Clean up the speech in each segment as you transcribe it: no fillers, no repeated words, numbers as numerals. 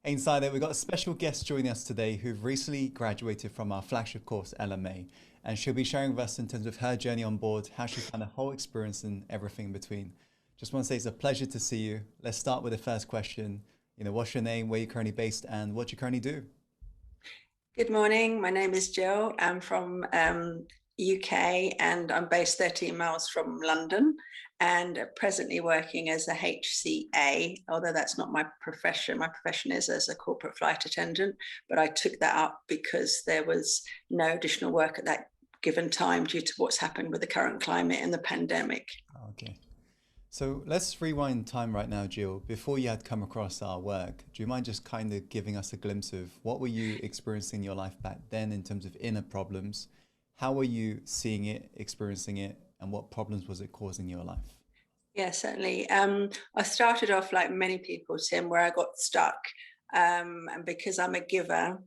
Inside it, we've got a special guest joining us today who've recently graduated from our flagship course, LMA, and she'll be sharing with us in terms of her journey on board, how she found the whole experience and everything in between. Just want to say it's a pleasure to see you. Let's start with the first question. What's your name, where you're currently based, and what you currently do? Good morning. My name is Jill. I'm from UK and I'm based 13 miles from London and presently working as a HCA, although that's not my profession. My profession is as a corporate flight attendant, but I took that up because there was no additional work at that given time due to what's happened with the current climate and the pandemic. Okay. So let's rewind time right now, Jill. Before you had come across our work, do you mind just kind of giving us a glimpse of what were you experiencing in your life back then in terms of inner problems? How were you seeing it, experiencing it, and what problems was it causing your life? Yeah, certainly. I started off like many people, Tim, where I got stuck. And because I'm a giver,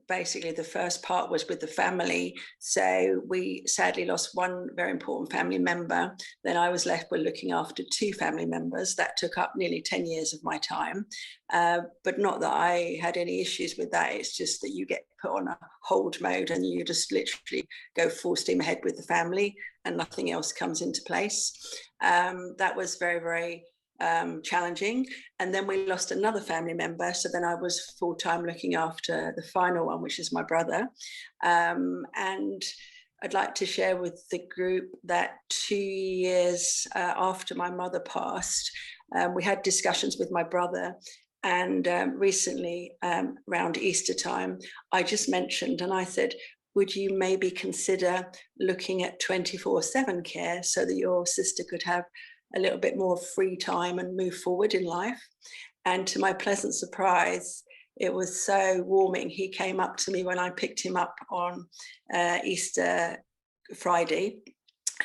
basically the first part was with the family. So we sadly lost one very important family member. Then I was left with looking after two family members. That took up nearly 10 years of my time. But not that I had any issues with that. It's just that you get put on a hold mode and you just literally go full steam ahead with the family and nothing else comes into place. That was very, very challenging. And then we lost another family member. So then I was full-time looking after the final one, which is my brother. And I'd like to share with the group that 2 years after my mother passed, we had discussions with my brother. And recently, around Easter time, I just mentioned, and I said, would you maybe consider looking at 24/7 care so that your sister could have a little bit more free time and move forward in life? And to my pleasant surprise, it was so warming. He came up to me when I picked him up on Easter Friday.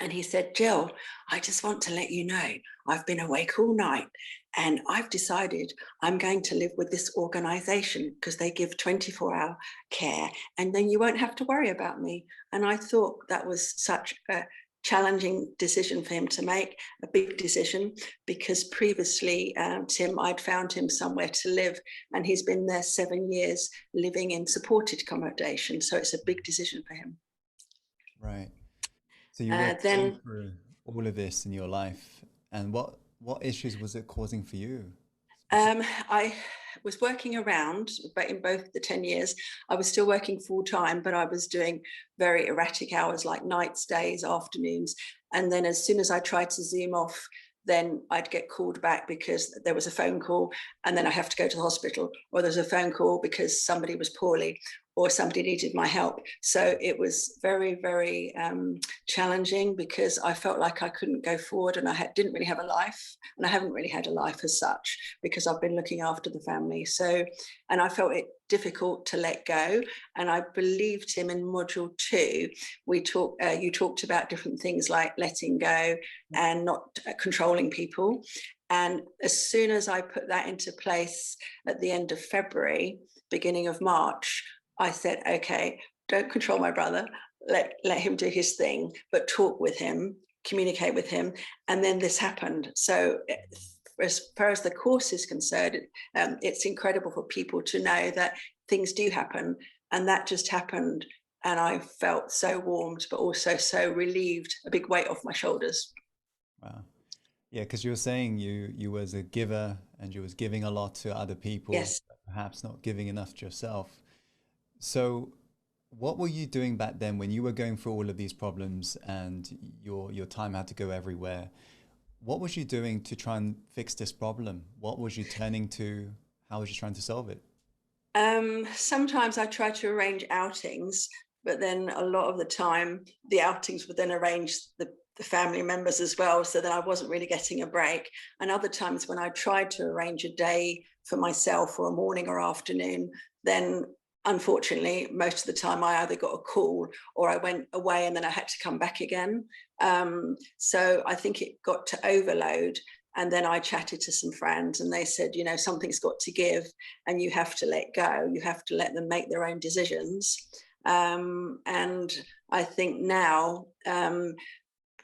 And he said, Jill, I just want to let you know, I've been awake all night and I've decided I'm going to live with this organization because they give 24-hour care and then you won't have to worry about me. And I thought that was such a challenging decision for him to make, a big decision, because previously, Tim, I'd found him somewhere to live and he's been there 7 years living in supported accommodation. So it's a big decision for him. Right. So you were going Then through all of this in your life, and what issues was it causing for you? I was working around, but in both the 10 years, I was still working full time, but I was doing very erratic hours like nights, days, afternoons. And then as soon as I tried to zoom off, then I'd get called back because there was a phone call and then I have to go to the hospital, or there's a phone call because somebody was poorly or somebody needed my help. So it was very, very challenging because I felt like I couldn't go forward and didn't really have a life. And I haven't really had a life as such because I've been looking after the family. So, and I felt it difficult to let go. And I believed him in module 2. You talked about different things like letting go and not controlling people. And as soon as I put that into place at the end of February, beginning of March, I said, okay, don't control my brother, let him do his thing, but talk with him, communicate with him. And then this happened. So as far as the course is concerned, it's incredible for people to know that things do happen. And that just happened. And I felt so warmed, but also so relieved, a big weight off my shoulders. Wow. Yeah, because you were saying you was a giver and you was giving a lot to other people, Yes. but perhaps not giving enough to yourself. So what were you doing back then when you were going through all of these problems and your time had to go everywhere? What was you doing to try and fix this problem? What was you turning to? How was you trying to solve it? Sometimes I try to arrange outings, but then a lot of the time the outings would then arrange the family members as well. So then I wasn't really getting a break. And other times when I tried to arrange a day for myself or a morning or afternoon, then unfortunately, most of the time I either got a call or I went away and then I had to come back again. So I think it got to overload. And then I chatted to some friends and they said, something's got to give and you have to let go. You have to let them make their own decisions. And I think now,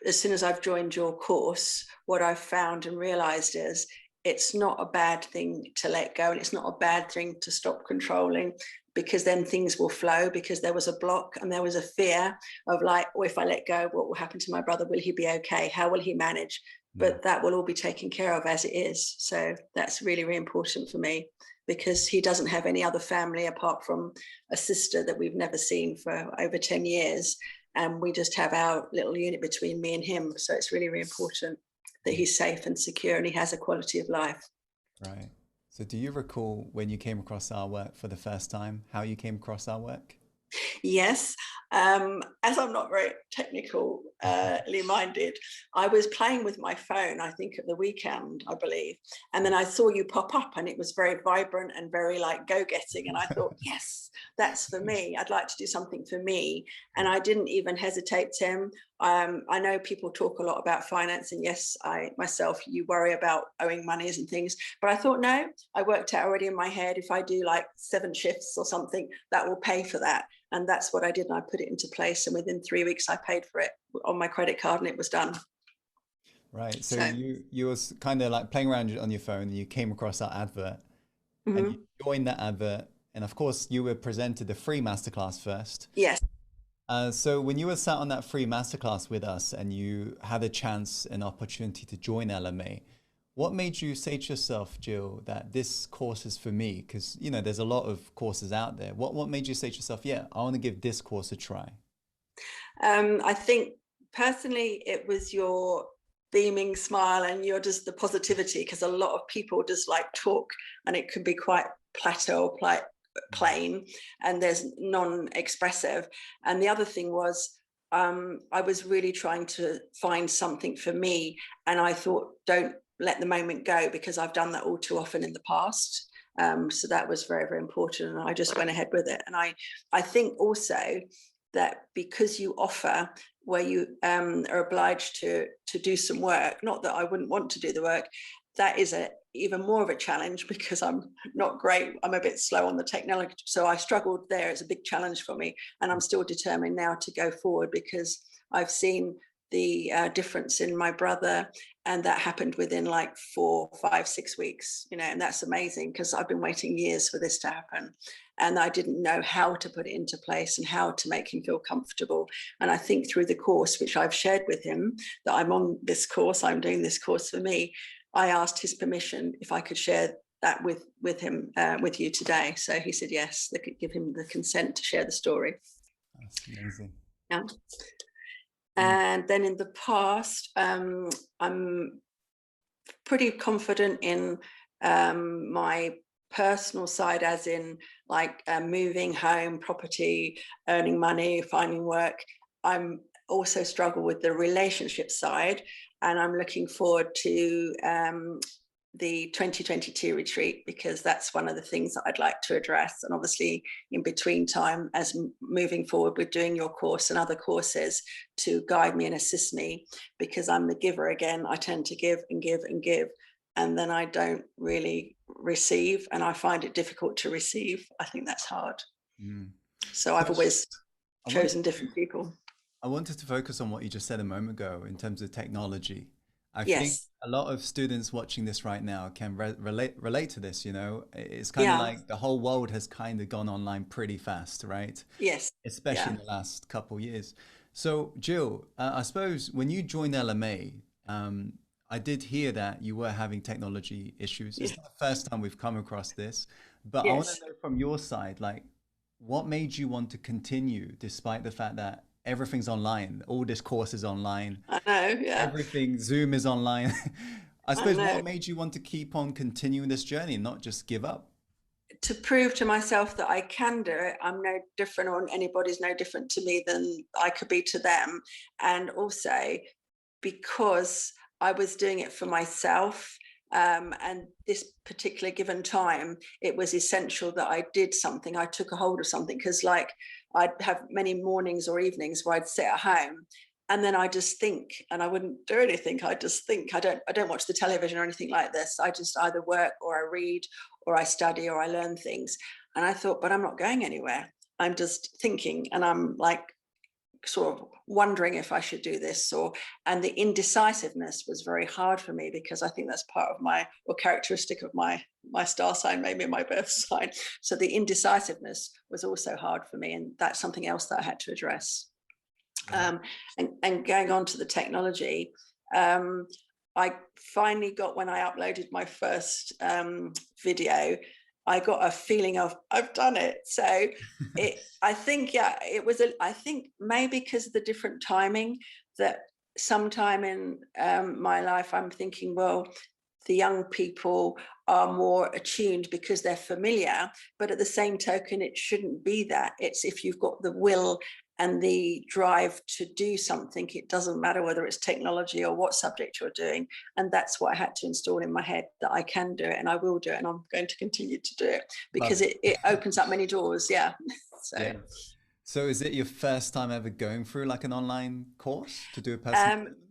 as soon as I've joined your course, what I've found and realized is it's not a bad thing to let go, and it's not a bad thing to stop controlling, because then things will flow, because there was a block and there was a fear of like, oh, if I let go, what will happen to my brother? Will he be okay? How will he manage? Mm. But that will all be taken care of as it is. So that's really, really important for me, because he doesn't have any other family apart from a sister that we've never seen for over 10 years. And we just have our little unit between me and him. So it's really, really important that Mm. he's safe and secure and he has a quality of life. Right. So do you recall when you came across our work for the first time, how you came across our work? Yes, as I'm not very technically minded, I was playing with my phone, I think at the weekend, I believe. And then I saw you pop up and it was very vibrant and very like go-getting. And I thought, yes, that's for me. I'd like to do something for me. And I didn't even hesitate, Tim. I know people talk a lot about finance, and yes, I myself, you worry about owing monies and things, but I thought, no, I worked out already in my head, if I do like 7 shifts or something, that will pay for that. And that's what I did. And I put it into place. And within 3 weeks, I paid for it on my credit card and it was done. Right. So So, you was kind of like playing around on your phone and you came across our advert and you mhm. joined that advert. And of course, you were presented the free masterclass first. Yes. So when you were sat on that free masterclass with us and you had a chance and opportunity to join LMA, what made you say to yourself, Jill, that this course is for me? Because, you know, there's a lot of courses out there. What made you say to yourself, yeah, I want to give this course a try? I think personally, it was your beaming smile and you're just the positivity, because a lot of people just like talk and it can be quite plateau, quite plain, and there's non-expressive. And the other thing was, I was really trying to find something for me, and I thought, don't let the moment go, because I've done that all too often in the past. So that was very, very important, and I just went ahead with it. And I think also that because you offer where you are obliged to do some work, not that I wouldn't want to do the work, that is even more of a challenge, because I'm not great. I'm a bit slow on the technology. So I struggled there. It's a big challenge for me. And I'm still determined now to go forward, because I've seen the difference in my brother. And that happened within like 4, 5, 6 weeks, you know, and that's amazing, because I've been waiting years for this to happen. And I didn't know how to put it into place and how to make him feel comfortable. And I think through the course, which I've shared with him, that I'm on this course, I'm doing this course for me, I asked his permission if I could share that with him, with you today. So he said yes, they could give him the consent to share the story. That's amazing. Yeah. Mm. And then in the past, I'm pretty confident in my personal side, as in like moving home, property, earning money, finding work. I'm also struggle with the relationship side, and I'm looking forward to the 2022 retreat, because that's one of the things that I'd like to address. And obviously in between time, as moving forward with doing your course and other courses to guide me and assist me, because I'm the giver again. I tend to give and give and give, and then I don't really receive, and I find it difficult to receive. I think that's hard. Mm. So So I've always I wanted chosen different people. I wanted to focus on what you just said a moment ago in terms of technology. I think Yes. a lot of students watching this right now can relate to this, you know. It's kind of Yeah. like the whole world has kind of gone online pretty fast, right? Yes. Especially Yeah. in the last couple years. So, Jill, I suppose when you joined LMA, I did hear that you were having technology issues. Yeah. It's not the first time we've come across this, but I want to Yes. know from your side, like, what made you want to continue despite the fact that everything's online, all this course is online, I know. Yeah. everything, Zoom is online. I I suppose know. what made you want to keep on continuing this journey and not just give up? To prove to myself that I can do it. I'm no different, or anybody's no different to me than I could be to them. And also because I was doing it for myself. And this particular given time, it was essential that I did something. I took a hold of something, because like I'd have many mornings or evenings where I'd sit at home and then I just think, and I wouldn't do anything. I just think. I don't watch the television or anything like this. I just either work or I read or I study or I learn things. And I thought, but I'm not going anywhere. I'm just thinking, and I'm like sort of wondering if I should do this, and the indecisiveness was very hard for me, because I think that's part of or characteristic of my star sign, maybe my birth sign. So the indecisiveness was also hard for me, and that's something else that I had to address. Yeah. And going on to the technology, I finally got, when I uploaded my first video, I got a feeling of I've done it. So I think, yeah, it was, I think maybe because of the different timing, that sometime in my life, I'm thinking, well, the young people are more attuned because they're familiar, but at the same token, it shouldn't be that. It's if you've got the will and the drive to do something, it doesn't matter whether it's technology or what subject you're doing. And that's what I had to install in my head, that I can do it and I will do it, and I'm going to continue to do it, because Love it opens up many doors. Yeah. So Yeah. So is it your first time ever going through like an online course to do a personal um development?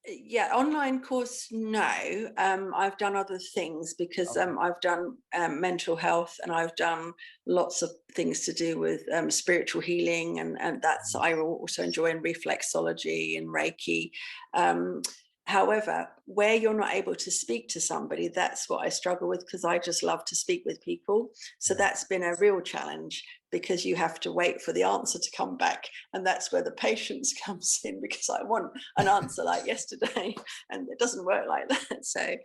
yeah, online course, no. I've done other things, because Okay. I've done mental health, and I've done lots of things to do with spiritual healing, and that's, I also enjoy, in reflexology and Reiki. um, However, where you're not able to speak to somebody, that's what I struggle with, because I just love to speak with people. So Yeah. that's been a real challenge, because you have to wait for the answer to come back, and that's where the patience comes in, because I want an answer like yesterday, and it doesn't work like that. So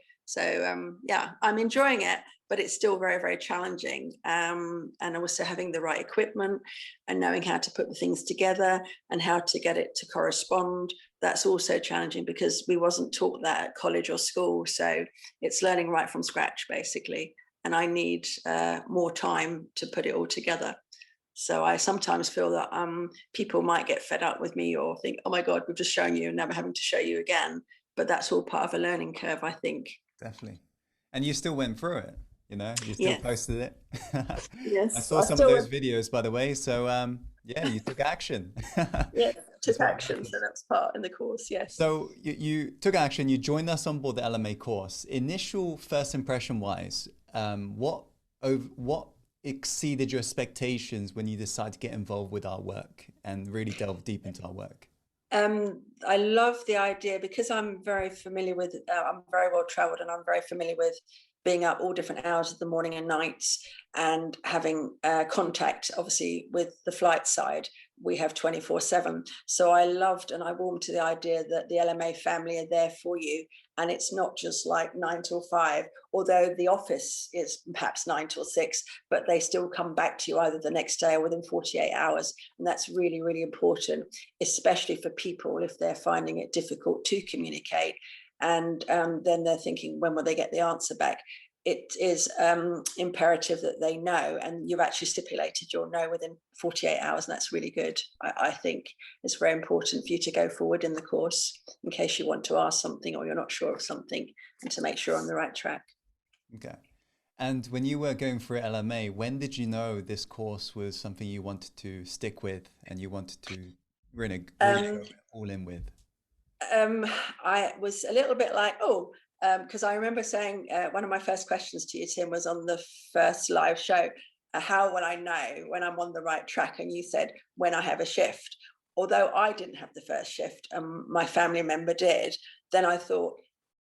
yeah, I'm enjoying it, but it's still very, very challenging. And also having the right equipment and knowing how to put the things together and how to get it to correspond, that's also challenging, because we wasn't taught that at college or school. So it's learning right from scratch, basically. And I need more time to put it all together. So I sometimes feel that people might get fed up with me, or think, oh my God, we've just shown you and never having to show you again. But that's all part of a learning curve, I think. Definitely. And you still went through it, you know, you still Yes, posted it. I yes. saw I some of still those went, videos, by the way. So, yeah, you took action. yes, That's took what action. So matters. that's part in the course, yes. So you took action, you joined us on board the LMA course. Initial first impression wise, what exceeded your expectations when you decided to get involved with our work and really delve deep into our work? I love the idea, because I'm very familiar with, I'm very well traveled, and I'm very familiar with being up all different hours of the morning and nights, and having contact, obviously, with the flight side. We have 24/7. So I loved, and I warmed to the idea that the LMA family are there for you. And it's not just like 9 till 5, although the office is perhaps 9 till 6, but they still come back to you either the next day or within 48 hours. And that's really, really important, especially for people if they're finding it difficult to communicate. And then they're thinking, when will they get the answer back? It is imperative that they know, and you've actually stipulated you'll know within 48 hours, and that's really good. I think it's very important for you to go forward in the course in case you want to ask something or you're not sure of something, and to make sure you're on the right track. Okay. And when you were going through LMA, when did you know this course was something you wanted to stick with and you wanted to really Um, go all in with? um, I was a little bit like, oh, because I remember saying, one of my first questions to you, Tim, was on the first live show, how will I know when I'm on the right track? And you said, when I have a shift. Although I didn't have the first shift, my family member did, then I thought,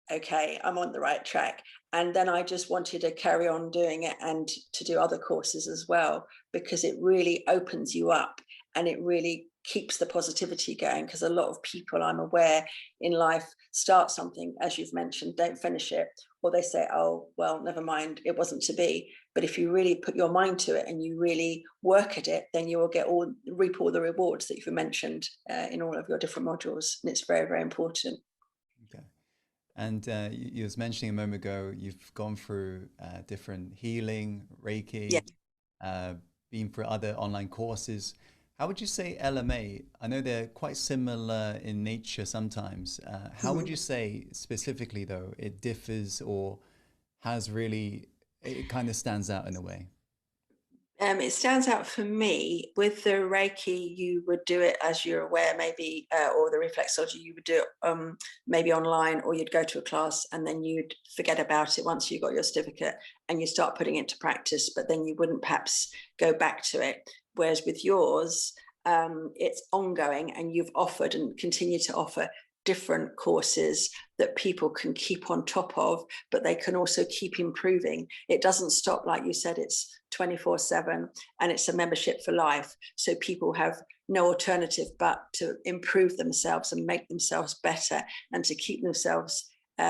okay, I'm on the right track. And then I just wanted to carry on doing it, and to do other courses as well, because it really opens you up, and it really keeps the positivity going. Because a lot of people, I'm aware, in life start something, as you've mentioned, don't finish it, or they say, oh, well, never mind, it wasn't to be. But if you really put your mind to it and you really work at it, then you will reap all the rewards that you've mentioned in all of your different modules. And it's very, very important. Okay. And you was mentioning a moment ago, you've gone through different healing, Yeah. Reiki, uh, been through other online courses. How would you say LMA? I know they're quite similar in nature sometimes. How would Mhm. you say specifically, though, it differs or has really, it kind of stands out in a way? It stands out for me with the Reiki. You would do it, as you're aware, maybe, or the reflexology, you would do it maybe online, or you'd go to a class and then you'd forget about it once you got your certificate, and you start putting it to practice, but then you wouldn't perhaps go back to it. Whereas with yours, it's ongoing, and you've offered and continue to offer different courses that people can keep on top of, but they can also keep improving. It doesn't stop, like you said, it's 24/7, and it's a membership for life. So people have no alternative but to improve themselves and make themselves better, and to keep themselves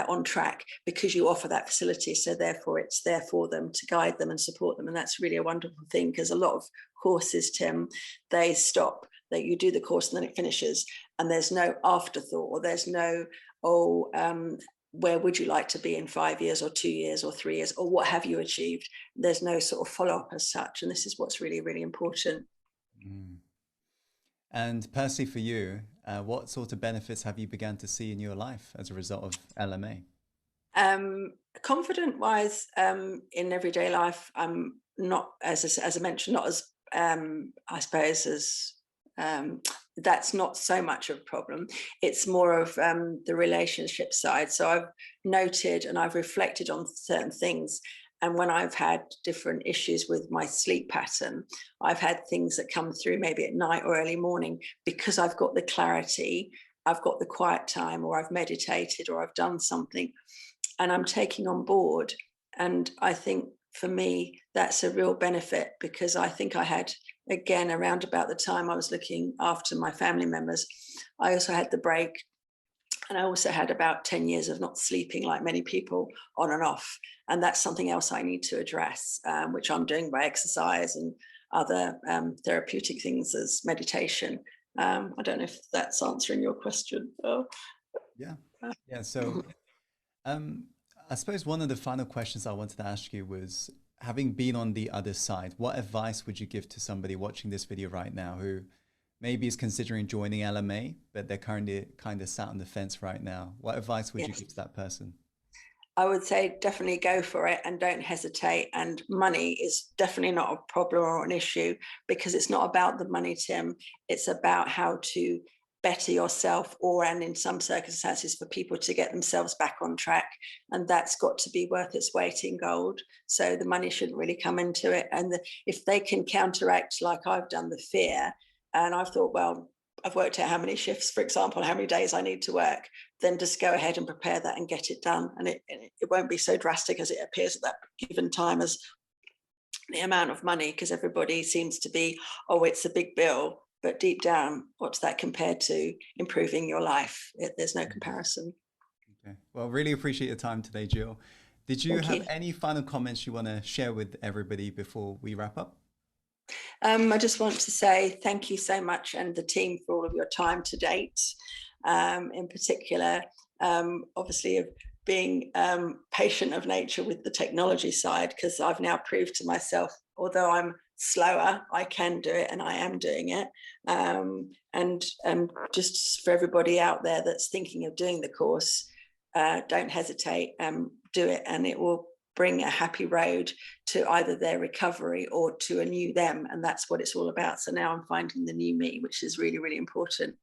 on track, because you offer that facility. So therefore it's there for them to guide them and support them. And that's really a wonderful thing, because a lot of courses, Tim, they stop, that you do the course and then it finishes, and there's no afterthought, or there's no, where would you like to be in 5 years or 2 years or 3 years, or what have you achieved? There's no sort of follow-up as such. And this is what's really, really important. Mm. And personally for you, what sort of benefits have you begun to see in your life as a result of LMA? Confident wise, in everyday life, I'm not, as I mentioned, not as, I suppose, as, that's not so much of a problem. It's more of the relationship side. So I've noted and I've reflected on certain things. And when I've had different issues with my sleep pattern, I've had things that come through maybe at night or early morning, because I've got the clarity, I've got the quiet time, or I've meditated, or I've done something, and I'm taking on board. And I think for me, that's a real benefit, because I think I had, again, around about the time I was looking after my family members, I also had the break. And I also had about 10 years of not sleeping, like many people, on and off. And that's something else I need to address, which I'm doing by exercise and other therapeutic things as meditation. I don't know if that's answering your question. Oh. Yeah. Yeah. So Um, I suppose one of the final questions I wanted to ask you was, having been on the other side, what advice would you give to somebody watching this video right now who maybe is considering joining LMA, but they're currently kind of sat on the fence right now? What advice would you Yes. give to that person? I would say definitely go for it and don't hesitate. And money is definitely not a problem or an issue, because it's not about the money, Tim. It's about how to better yourself, or, and in some circumstances, for people to get themselves back on track. And that's got to be worth its weight in gold. So the money shouldn't really come into it. And if they can counteract, like I've done, the fear, and I've thought, well, I've worked out how many shifts, for example, how many days I need to work, then just go ahead and prepare that and get it done. And it won't be so drastic as it appears at that given time as the amount of money, because everybody seems to be, oh, it's a big bill. But deep down, what's that compared to improving your life? There's no comparison. Okay. Well, really appreciate your time today, Jill. Did you Thank have you. any final comments you want to share with everybody before we wrap up? I just want to say thank you so much, and the team, for all of your time to date. In particular, obviously, of being patient of nature with the technology side, because I've now proved to myself, although I'm slower, I can do it, and I am doing it. And just for everybody out there that's thinking of doing the course, don't hesitate, do it, and it will bring a happy road to either their recovery or to a new them. And that's what it's all about. So now I'm finding the new me, which is really, really important.